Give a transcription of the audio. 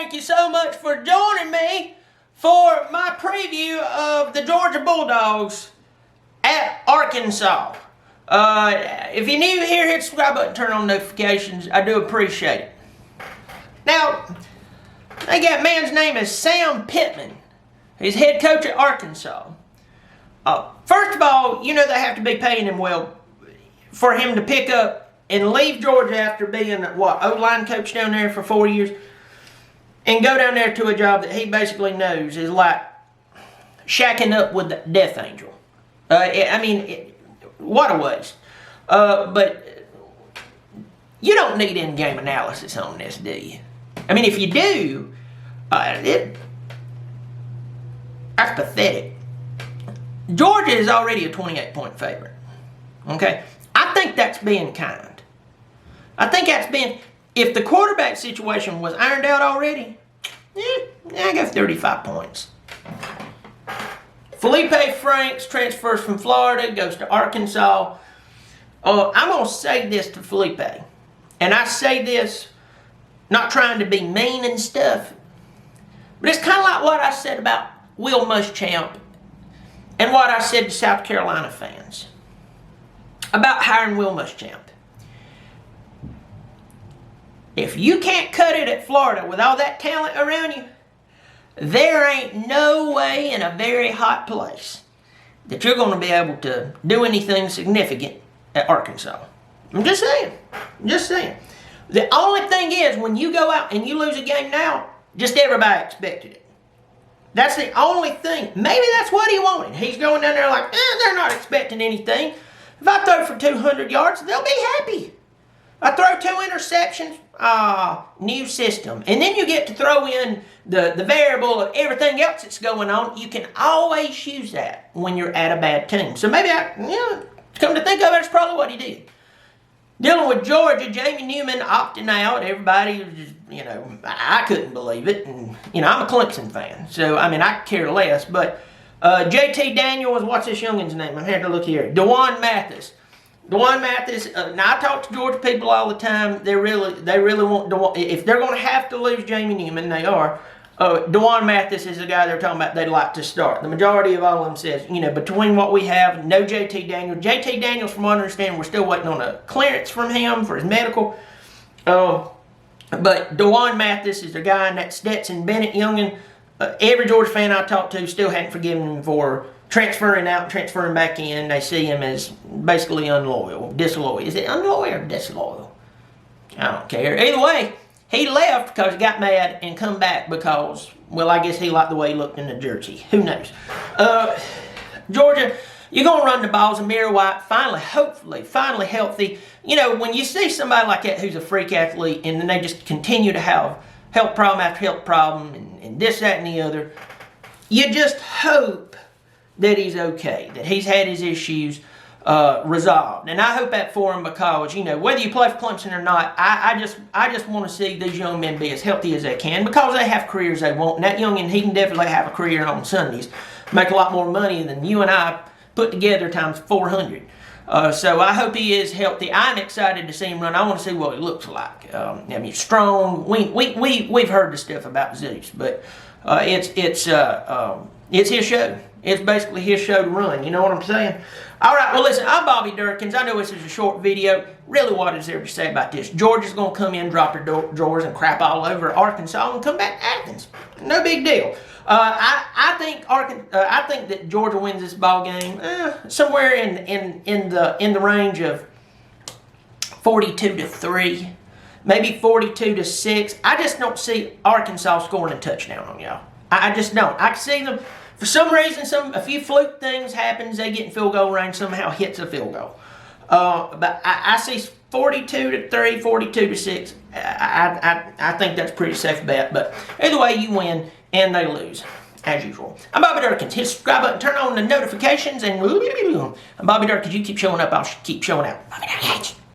thank you so much for joining me for my preview of the Georgia Bulldogs at Arkansas. If you're new here, hit the subscribe button, turn on notifications. I do appreciate it. Now, that man's name is Sam Pittman. He's head coach at Arkansas. First of all, you know they have to be paying him well for him to pick up and leave Georgia after being, O-line coach down there for 4 years and go down there to a job that he basically knows is like shacking up with the death angel. What a waste. But you don't need in-game analysis on this, do you? I mean, if you do, that's pathetic. Georgia is already a 28-point favorite. Okay? I think that's being kind. I think that's being... If the quarterback situation was ironed out already, I go 35 points. Felipe Franks transfers from Florida, goes to Arkansas. I'm going to say this to Felipe. And I say this not trying to be mean and stuff, but it's kind of like what I said about Will Muschamp and what I said to South Carolina fans about hiring Will Muschamp. If you can't cut it at Florida with all that talent around you, there ain't no way in a very hot place that you're going to be able to do anything significant at Arkansas. I'm just saying. Just saying. The only thing is, when you go out and you lose a game now, just everybody expected it. That's the only thing. Maybe that's what he wanted. He's going down there like, they're not expecting anything. If I throw for 200 yards, they'll be happy. I throw 2 interceptions, new system. And then you get to throw in the variable of everything else that's going on. You can always use that when you're at a bad team. So maybe come to think of it, that's probably what he did. Dealing with Georgia, Jamie Newman opting out. Everybody was just, I couldn't believe it. And, I'm a Clemson fan. So, I care less. But JT Daniels, what's this youngin's name? I had to look here. Dewan Mathis. Dewan Mathis, now I talk to Georgia people all the time. They really want Dewan. If they're going to have to lose Jamie Newman, they are. Dewan Mathis is the guy they're talking about they'd like to start. The majority of all of them says, between what we have, no JT Daniels. JT Daniels, from what I understand, we're still waiting on a clearance from him for his medical. But Dewan Mathis is the guy, and that Stetson Bennett youngin. Every Georgia fan I talk to still hadn't forgiven him for transferring out and transferring back in. They see him as basically unloyal, disloyal. Is it unloyal or disloyal? I don't care. Either way, he left because he got mad and come back because, I guess he liked the way he looked in the jersey. Who knows? Georgia, you're going to run the ball. Zamir White, finally healthy. When you see somebody like that who's a freak athlete and then they just continue to have health problem after health problem and this, that, and the other, you just hope that he's okay, that he's had his issues resolved. And I hope that for him because, whether you play for Clemson or not, I just want to see these young men be as healthy as they can because they have careers they want. And that youngin, he can definitely have a career on Sundays, make a lot more money than you and I put together times 400. So I hope he is healthy. I'm excited to see him run. I want to see what he looks like. Strong. We've heard the stuff about Zeus, but it's his show. It's basically his show to run. You know what I'm saying? All right, well, listen, I'm Bobby Dirkens. I know this is a short video. Really, what is there to say about this? Georgia's going to come in, drop their drawers, and crap all over Arkansas and come back to Athens. No big deal. I think that Georgia wins this ball game somewhere in the range of 42-3, maybe 42-6. I just don't see Arkansas scoring a touchdown on y'all. I just don't. I can see them. For some reason, a few fluke things happens. They get in field goal range, somehow hits a field goal. But I see 42-3, 42-6. I think that's a pretty safe bet. But either way, you win and they lose, as usual. I'm Bobby Dirkens. Hit the subscribe button, turn on the notifications, and I'm Bobby Dirkens. You keep showing up, I'll keep showing out. Bobby Dirkens.